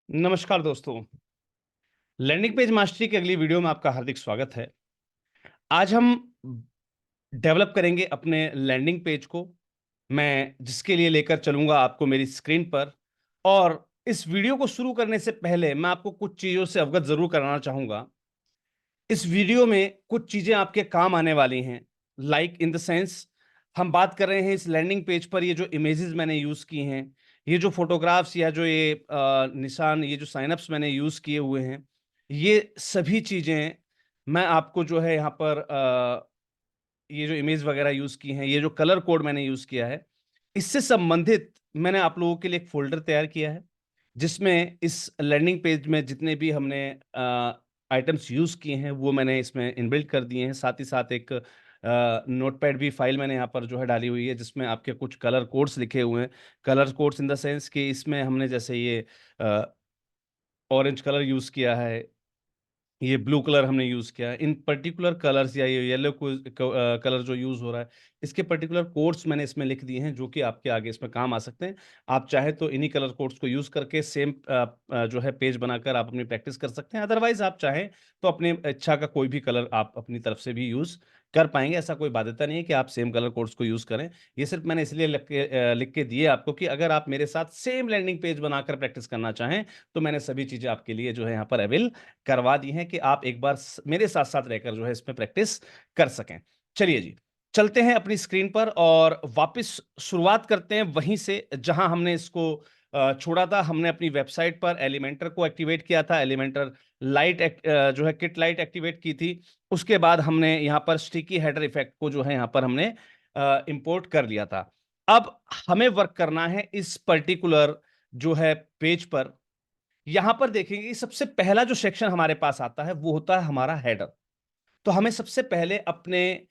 नमस्कार दोस्तों। Landing page mastery की अगली वीडियो में आपका हार्दिक स्वागत है। आज हम डेवलप करेंगे अपने लैंडिंग पेज को। मैं जिसके लिए लेकर चलूंगा आपको मेरी स्क्रीन पर। और इस वीडियो को शुरू करने से पहले मैं आपको कुछ चीजों से अवगत जरूर कराना चाहूंगा। इस वीडियो में कुछ चीजें आपके काम आने वाली हैं। लाइक इन द सेंस, हम बात कर रहे हैं इस लैंडिंग पेज पर ये जो इमेजेस मैंने यूज की हैं, ये जो फोटोग्राफ्स या जो ये निशान, ये जो साइनअप्स मैंने यूज किए हुए हैं, ये सभी चीजें मैं आपको जो है यहाँ पर ये जो इमेज वगैरह यूज की हैं, ये जो कलर कोड मैंने यूज किया है, इससे संबंधित मैंने आप लोगों के लिए एक फोल्डर तैयार किया है, जिसमें इस लैंडिंग पेज में जितने भी हमने आइटम्स यूज किए हैं वो मैंने इसमें इनबिल्ट कर दिए हैं। साथ ही साथ एक नोटपैड भी फाइल मैंने यहाँ पर जो है डाली हुई है, जिसमें आपके कुछ कलर कोड्स लिखे हुए हैं। Colour codes in the sense कि इसमें हमने जैसे ये ऑरेंज कलर यूज किया है, ये ब्लू कलर हमने यूज़ किया है। इन पर्टिकुलर कलर्स या ये येलो कलर जो यूज़ हो रहा है, इसके पर्टिकुलर कोड्स मैंने इसमें लिख दिए हैं, जो कि आपके आगे इसमें काम आ सकते हैं। आप चाहे तो इन्हीं कलर कोड्स को यूज़ करके सेम जो है पेज बनाकर आप अपनी प्रैक्टिस कर सकते हैं। अदरवाइज़ आप चाहें तो अपनी इच्छा का कोई भी कलर आप अपनी तरफ से भी यूज़ कर पाएँगे। ऐसा कोई बाध्यता नहीं है कि आप सेम कलर कोड्स को यूज़ करें। ये सिर्फ़ मैंने इसलिए लिख के दिए आपको कि अगर आप मेरे साथ सेम लैंडिंग पेज बनाकर प्रैक्टिस करना चाहें, तो मैंने सभी चीज़ें आपके लिए जो है यहाँ पर अवेल करवा दी हैं कि आप एक बार मेरे साथ साथ रहकर जो है इसमें प्रैक्टिस कर सकें। चलिए जी, चलते हैं अपनी स्क्रीन पर और वापस शुरुआत करते हैं वहीं से जहां हमने इसको छोड़ा था। हमने अपनी वेबसाइट पर एलिमेंटर को एक्टिवेट किया था, एलिमेंटर लाइट जो है किट लाइट एक्टिवेट की थी। उसके बाद हमने यहाँ पर स्टिकी हेडर इफेक्ट को जो है यहाँ पर हमने इंपोर्ट कर लिया था। अब हमें वर्क करना है इस पर्टिकुलर जो है पेज पर। यहां पर देखेंगे कि सबसे पहला जो सेक्शन हमारे पास आता है वो होता है हमारा हेडर। तो हमें सबसे पहले अपने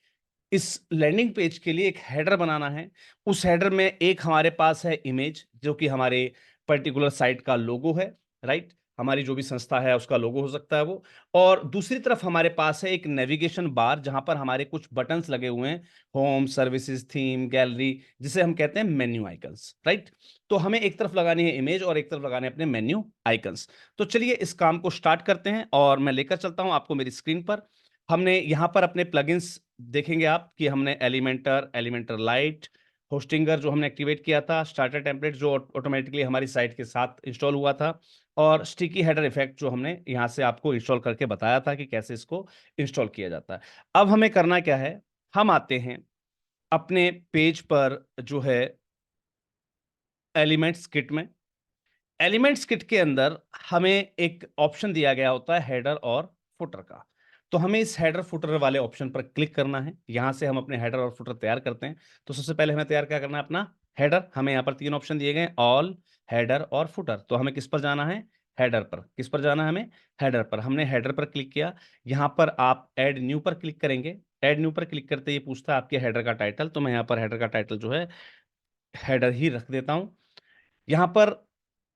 इस लैंडिंग पेज के लिए एक हेडर बनाना है। उस हेडर में एक हमारे पास है इमेज, जो कि हमारे पर्टिकुलर साइट का लोगो है, राइट? हमारी जो भी संस्था है उसका लोगो हो सकता है वो। और दूसरी तरफ हमारे पास है एक नेविगेशन बार, जहां पर हमारे कुछ बटन्स लगे हुए हैं, होम, सर्विसेज, थीम, गैलरी, जिसे हम कहते हैं मेन्यू आइकन्स, राइट? तो हमें एक तरफ लगानी है इमेज और एक तरफ लगाने हैं अपने मेन्यू आइकन्स। तो चलिए इस काम को स्टार्ट करते हैं और मैं लेकर चलता हूं आपको मेरी स्क्रीन पर। हमने यहां पर अपने प्लगइन्स देखेंगे आप कि हमने एलिमेंटर, एलिमेंटर लाइट, होस्टिंगर जो हमने एक्टिवेट किया था, स्टार्टर टेम्पलेट जो ऑटोमेटिकली हमारी साइट के साथ इंस्टॉल हुआ था, और स्टिकी हेडर इफेक्ट जो हमने यहां से आपको इंस्टॉल करके बताया था कि कैसे इसको इंस्टॉल किया जाता है। अब हमें करना क्या है, हम आते हैं अपने पेज पर जो है एलिमेंट्स किट में। एलिमेंट्स किट के अंदर हमें एक ऑप्शन दिया गया होता है हेडर और फुटर का। तो हमें इस हेडर फुटर वाले ऑप्शन पर क्लिक करना है। यहां से हम अपने हेडर और फुटर तैयार करते हैं। तो सबसे पहले हमें तैयार क्या करना है, अपना हेडर। हमें यहाँ पर तीन ऑप्शन दिए गए, ऑल, हेडर और फुटर। तो हमें किस पर जाना है, हेडर पर। किस पर जाना है हमें, हेडर पर। हमने हेडर पर क्लिक किया। यहाँ पर आप ऐड न्यू पर क्लिक करेंगे। ऐड न्यू पर क्लिक करते ही पूछता है आपके हेडर का टाइटल। तो मैं यहाँ पर हेडर का टाइटल जो है हेडर ही रख देता हूं। यहाँ पर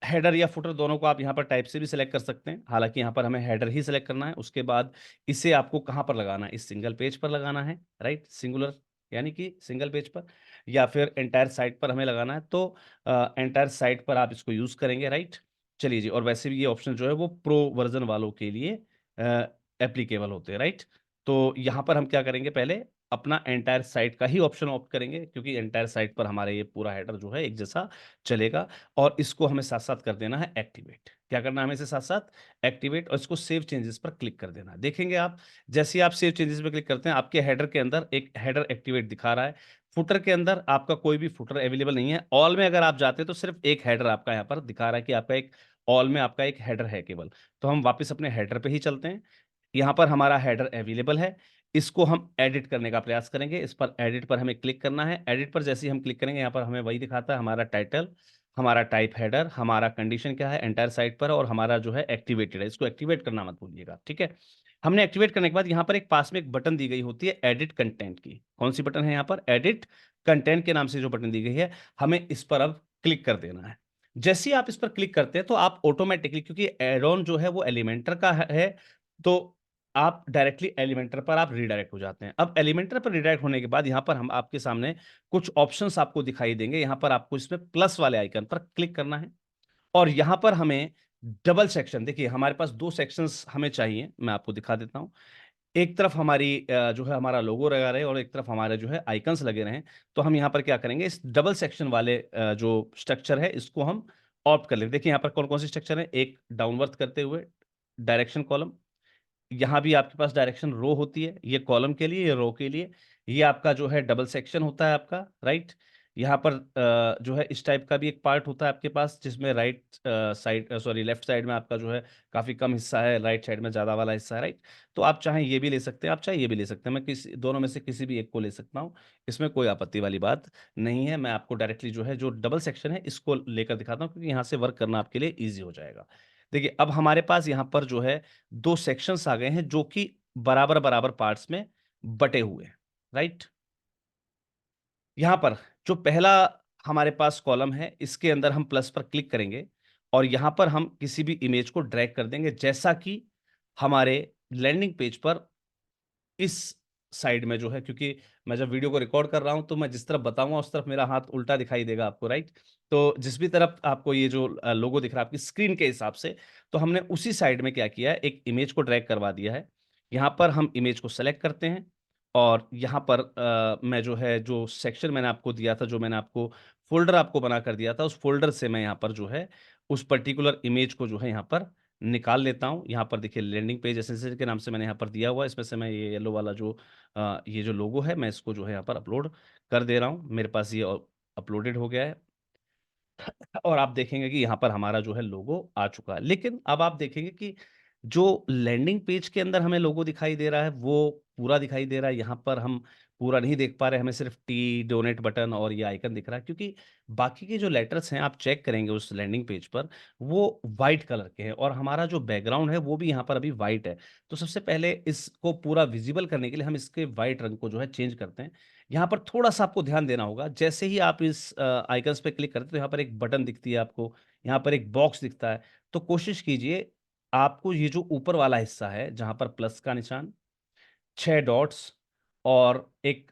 हेडर या फुटर दोनों को आप यहाँ पर टाइप से भी सिलेक्ट कर सकते हैं। हालांकि यहाँ पर हमें हेडर ही सिलेक्ट करना है। उसके बाद इसे आपको कहाँ पर लगाना है, इस सिंगल पेज पर लगाना है, राइट? सिंगुलर यानी कि सिंगल पेज पर, या फिर एंटायर साइट पर हमें लगाना है। तो एंटायर साइट पर आप इसको यूज करेंगे, राइट? चलिए जी। और वैसे भी ये ऑप्शन जो है वो प्रो वर्जन वालों के लिए एप्लीकेबल होते हैं, राइट? तो यहाँ पर हम क्या करेंगे, पहले अपना एंटायर साइट का ही ऑप्शन ऑप्ट करेंगे, क्योंकि एंटायर साइट पर हमारे ये पूरा हेडर जो है एक जैसा चलेगा। और इसको हमें साथ साथ कर देना है एक्टिवेट। क्या करना है हमें इसे साथ साथ एक्टिवेट, और इसको सेव चेंजेस पर क्लिक कर देना है। देखेंगे आप, जैसे ही आप सेव चेंजेस पर क्लिक करते हैं, आपके हेडर के अंदर एक हेडर एक्टिवेट दिखा रहा है। फुटर के अंदर आपका कोई भी फुटर अवेलेबल नहीं है। ऑल में अगर आप जाते हैं तो सिर्फ एक हेडर आपका यहाँ पर दिखा रहा है कि आपका एक ऑल में आपका एक हेडर है केवल। तो हम वापस अपने हेडर पे ही चलते हैं। यहाँ पर हमारा हेडर अवेलेबल है। इसको हम एडिट करने का प्रयास करेंगे। इस पर एडिट पर हमें क्लिक करना है। एडिट पर जैसे ही हम क्लिक करेंगे, यहाँ पर हमें वही दिखाता है, हमारा टाइटल, हमारा टाइप हेडर, हमारा कंडीशन क्या है एंटायर साइट पर, और हमारा जो है एक्टिवेटेड है। इसको एक्टिवेट करना मत भूलिएगा, ठीक है? हमने एक्टिवेट करने के बाद यहाँ पर एक पास में एक बटन दी गई होती है एडिट कंटेंट की। कौन सी बटन है यहाँ पर, एडिट कंटेंट के नाम से जो बटन दी गई है, हमें इस पर अब क्लिक कर देना है। जैसे ही आप इस पर क्लिक करते हैं तो आप ऑटोमेटिकली, क्योंकि एड ऑन जो है वो एलिमेंटर का है, तो आप डायरेक्टली एलिमेंटर पर आप रीडायरेक्ट हो जाते हैं। अब एलिमेंटर पर रीडायरेक्ट होने के बाद यहाँ पर हम आपके सामने कुछ ऑप्शंस आपको दिखाई देंगे। यहाँ पर आपको इसमें प्लस वाले आइकन पर क्लिक करना है, और यहाँ पर हमें डबल सेक्शन, देखिए हमारे पास दो सेक्शंस हमें चाहिए, मैं आपको दिखा देता हूं। एक तरफ हमारी जो है हमारा लोगो लगा रहे और एक तरफ हमारे जो है आइकन्स लगे रहे। तो हम यहाँ पर क्या करेंगे, इस डबल सेक्शन वाले जो स्ट्रक्चर है इसको हम ऑप्ट कर लेंगे। देखिए यहाँ पर कौन कौन से स्ट्रक्चर है, एक डाउनवर्ड करते हुए डायरेक्शन कॉलम, यहाँ भी आपके पास डायरेक्शन रो होती है, ये कॉलम के लिए, ये रो के लिए। ये आपका जो है डबल सेक्शन होता है आपका, राइट। यहाँ पर जो है इस टाइप का भी एक पार्ट होता है आपके पास, जिसमें right side, sorry left side में आपका जो है काफी कम हिस्सा है, राइट साइड में ज्यादा वाला हिस्सा है, राइट। तो आप चाहें ये भी ले सकते हैं, आप चाहे ये भी ले सकते हैं, मैं किसी दोनों में से किसी भी एक को ले सकता हूँ, इसमें कोई आपत्ति वाली बात नहीं है। मैं आपको डायरेक्टली जो है जो डबल सेक्शन है इसको लेकर दिखाता हूँ, क्योंकि यहाँ से वर्क करना आपके लिए ईजी हो जाएगा। देखिए अब हमारे पास यहाँ पर जो है दो सेक्शंस आ गए हैं जो कि बराबर बराबर पार्ट्स में बटे हुए हैं, राइट। यहां पर जो पहला हमारे पास कॉलम है इसके अंदर हम प्लस पर क्लिक करेंगे और यहां पर हम किसी भी इमेज को ड्रैग कर देंगे, जैसा कि हमारे लैंडिंग पेज पर इस साइड में जो है, क्योंकि मैं जब वीडियो को रिकॉर्ड कर रहा हूं तो मैं जिस तरफ बताऊंगा उस तरफ मेरा हाथ उल्टा दिखाई देगा आपको, राइट। तो जिस भी तरफ आपको ये जो लोगो दिख रहा है आपकी स्क्रीन के हिसाब से, तो हमने उसी साइड में क्या किया है, एक इमेज को ड्रैग करवा दिया है। यहाँ पर हम इमेज को सेलेक्ट करते हैं और यहाँ पर मैं जो है जो सेक्शन मैंने आपको दिया था, जो मैंने आपको फोल्डर आपको बना कर दिया था, उस फोल्डर से मैं यहाँ पर जो है उस पर्टिकुलर इमेज को जो है यहाँ पर निकाल लेता हूँ। यहाँ पर देखिए लैंडिंग पेज एसेंशियल के नाम से मैंने यहाँ पर दिया हुआ है, इसमें से मैं ये येलो वाला जो ये जो लोगो है मैं इसको जो है यहाँ पर अपलोड कर दे रहा हूँ। मेरे पास ये अपलोडेड हो गया है और आप देखेंगे कि यहाँ पर हमारा जो है लोगो आ चुका है। लेकिन अब आप देखेंगे कि जो लैंडिंग पेज के अंदर हमें लोगो दिखाई दे रहा है वो पूरा दिखाई दे रहा है, यहाँ पर हम पूरा नहीं देख पा रहे, हमें सिर्फ टी डोनेट बटन और ये आइकन दिख रहा है, क्योंकि बाकी के जो लेटर्स हैं आप चेक करेंगे उस लैंडिंग पेज पर वो वाइट कलर के हैं और हमारा जो बैकग्राउंड है वो भी यहाँ पर अभी वाइट है। तो सबसे पहले इसको पूरा विजिबल करने के लिए हम इसके वाइट रंग को जो है चेंज करते हैं। यहाँ पर थोड़ा सा आपको ध्यान देना होगा, जैसे ही आप इस आइकन्स पे क्लिक करते हैं तो यहाँ पर एक बटन दिखती है आपको, यहाँ पर एक बॉक्स दिखता है। तो कोशिश कीजिए आपको ये जो ऊपर वाला हिस्सा है जहां पर प्लस का निशान, 6 डॉट्स और एक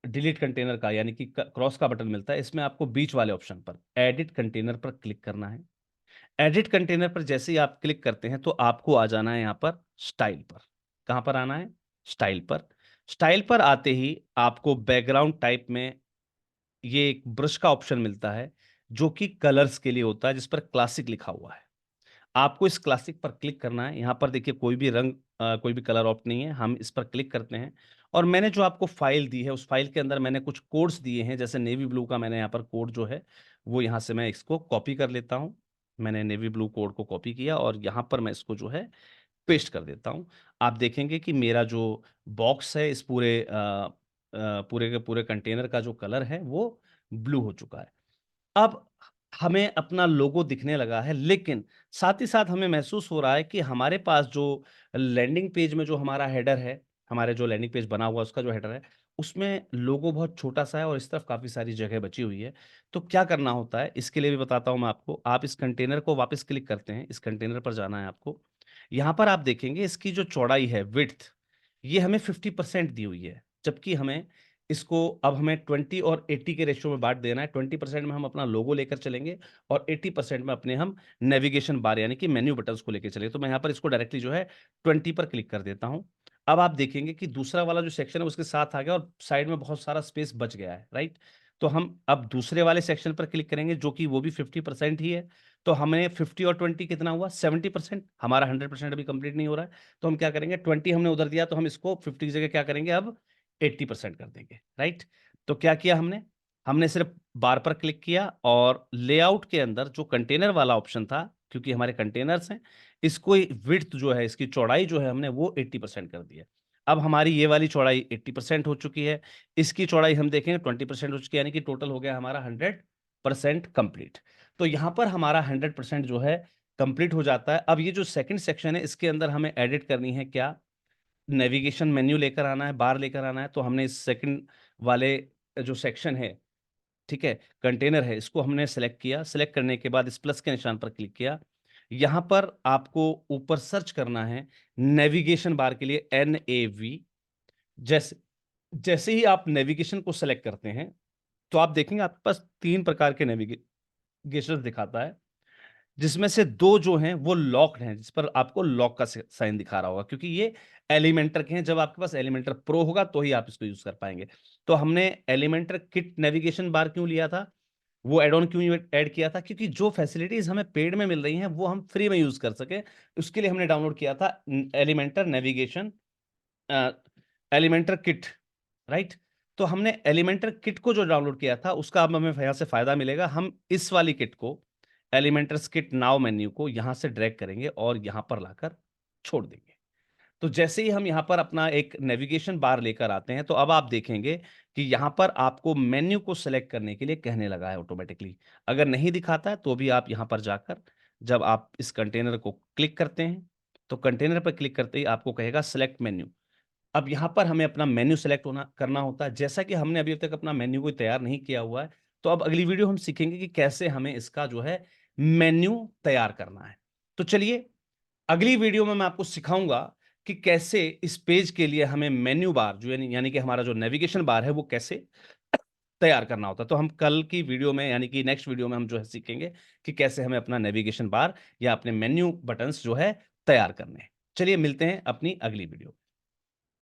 डिलीट कंटेनर का यानी कि क्रॉस का बटन मिलता है, इसमें आपको बीच वाले ऑप्शन पर एडिट कंटेनर पर क्लिक करना है। एडिट कंटेनर पर जैसे ही आप क्लिक करते हैं तो आपको आ जाना है यहाँ पर स्टाइल पर। कहां पर आना है, स्टाइल पर। स्टाइल पर आते ही आपको बैकग्राउंड टाइप में ये एक ब्रश का ऑप्शन मिलता है जो कि कलर्स के लिए होता है, जिस पर क्लासिक लिखा हुआ है। आपको इस क्लासिक पर क्लिक करना है। यहाँ पर देखिए कोई भी रंग कोई भी कलर ऑप्ट नहीं है, हम इस पर क्लिक करते हैं और मैंने जो आपको फाइल दी है उस फाइल के अंदर मैंने कुछ कोड्स दिए हैं, जैसे नेवी ब्लू का मैंने यहाँ पर कोड जो है वो यहाँ से मैं इसको कॉपी कर लेता हूँ। मैंने नेवी ब्लू कोड को कॉपी किया और यहाँ पर मैं इसको जो है पेस्ट कर देता हूँ। आप देखेंगे कि मेरा जो बॉक्स है इस पूरे के पूरे कंटेनर का जो कलर है वो ब्लू हो चुका है। अब हमें अपना लोगो दिखने लगा है, लेकिन साथ ही साथ हमें महसूस हो रहा है कि हमारे पास जो लैंडिंग पेज में जो हमारा हेडर है, हमारे जो लैंडिंग पेज बना हुआ है उसका जो हेडर है, उसमें लोगो बहुत छोटा-सा है और इस तरफ काफ़ी सारी जगह बची हुई है। तो क्या करना होता है, इसके लिए भी बताता हूँ मैं आपको। आप इस कंटेनर को वापस क्लिक करते हैं, इस कंटेनर पर जाना है आपको। यहाँ पर आप देखेंगे इसकी जो चौड़ाई है, विड्थ, ये हमें 50% दी हुई है, जबकि हमें इसको अब हमें 20 और 80 के रेशियो में बाँट देना है। 20% में हम अपना लोगो लेकर चलेंगे और 80% में अपने हम नेविगेशन बार यानी कि मेन्यू बटन्स को लेके चलेंगे। तो मैं यहाँ पर इसको डायरेक्टली जो है 20 पर क्लिक कर देता हूँ। अब आप देखेंगे कि दूसरा वाला जो सेक्शन है उसके साथ आ गया और साइड में बहुत सारा स्पेस बच गया है, राइट? तो हम अब दूसरे वाले सेक्शन पर क्लिक करेंगे जो कि वो भी 50% ही है। तो हमें 50 और 20 कितना हुआ? 70%। हमारा 100% अभी कंप्लीट नहीं हो रहा है। तो हम क्या करेंगे, 20 हमने उधर दिया तो हम इसको 50 की जगह क्या करेंगे अब 80% कर देंगे, राइट। तो क्या किया हमने, हमने सिर्फ बार पर क्लिक किया और लेआउट के अंदर जो कंटेनर वाला ऑप्शन था, क्योंकि हमारे कंटेनर्स हैं, इसको विड्थ जो है, इसकी चौड़ाई जो है हमने वो 80% कर दी है। अब हमारी ये वाली चौड़ाई 80% हो चुकी है, इसकी चौड़ाई हम देखेंगे 20% हो चुकी है, यानी कि टोटल हो गया हमारा 100% कंप्लीट। तो यहां पर हमारा 100% जो है कंप्लीट हो जाता है। अब ये जो सेकंड सेक्शन है इसके अंदर हमें एडिट करनी है क्या, नेविगेशन मेन्यू लेकर आना है, बार लेकर आना है। तो हमने इस सेकंड वाले जो सेक्शन है, ठीक है, कंटेनर है, इसको हमने सेलेक्ट किया। सेलेक्ट करने के बाद इस प्लस के निशान पर क्लिक किया। यहां पर आपको ऊपर सर्च करना है नेविगेशन बार के लिए NAV। जैसे जैसे ही आप नेविगेशन को सेलेक्ट करते हैं तो आप देखेंगे आपके पास 3 प्रकार के नेविगेशन दिखाता है। जिसमें से 2 जो हैं वो लॉक्ड हैं, जिस पर आपको लॉक का साइन दिखा रहा होगा, क्योंकि ये एलिमेंटर के हैं। जब आपके पास एलिमेंटर प्रो होगा तो ही आप इसको यूज कर पाएंगे। तो हमने एलिमेंटर किट नेविगेशन बार क्यों लिया था, वो एड ऑन क्यों ऐड किया था, क्योंकि जो फैसिलिटीज हमें पेड में मिल रही हैं वो हम फ्री में यूज कर सके, उसके लिए हमने डाउनलोड किया था Elementor navigation, Elementor kit, right. तो हमने एलिमेंटर किट को जो डाउनलोड किया था उसका अब हमें यहाँ से फायदा मिलेगा। हम इस वाली किट को, एलिमेंटर किट नाउ मेन्यू को यहां से ड्रैग करेंगे और यहां पर लाकर छोड़ देंगे। तो जैसे ही हम यहाँ पर अपना एक नेविगेशन बार लेकर आते हैं तो अब आप देखेंगे कि यहाँ पर आपको मेन्यू को सिलेक्ट करने के लिए कहने लगा है ऑटोमेटिकली। अगर नहीं दिखाता है तो भी आप यहाँ पर जाकर, जब आप इस कंटेनर को क्लिक करते हैं तो कंटेनर पर क्लिक करते ही आपको कहेगा सिलेक्ट मेन्यू। अब यहाँ पर हमें अपना मेन्यू सेलेक्ट होना करना होता है। जैसा कि हमने अभी तक अपना मेन्यू कोई तैयार नहीं किया हुआ है, तो अब अगली वीडियो हम सीखेंगे कि कैसे हमें इसका जो है मेन्यू तैयार करना है। तो चलिए, अगली वीडियो में मैं आपको सिखाऊंगा कि कैसे इस पेज के लिए हमें मेन्यू बार जो यानी कि हमारा जो नेविगेशन बार है वो कैसे तैयार करना होता है। तो हम कल की वीडियो में, यानी कि नेक्स्ट वीडियो में हम जो है सीखेंगे कि कैसे हमें अपना नेविगेशन बार या अपने मेन्यू बटन्स जो है तैयार करने हैं। चलिए मिलते हैं अपनी अगली वीडियो।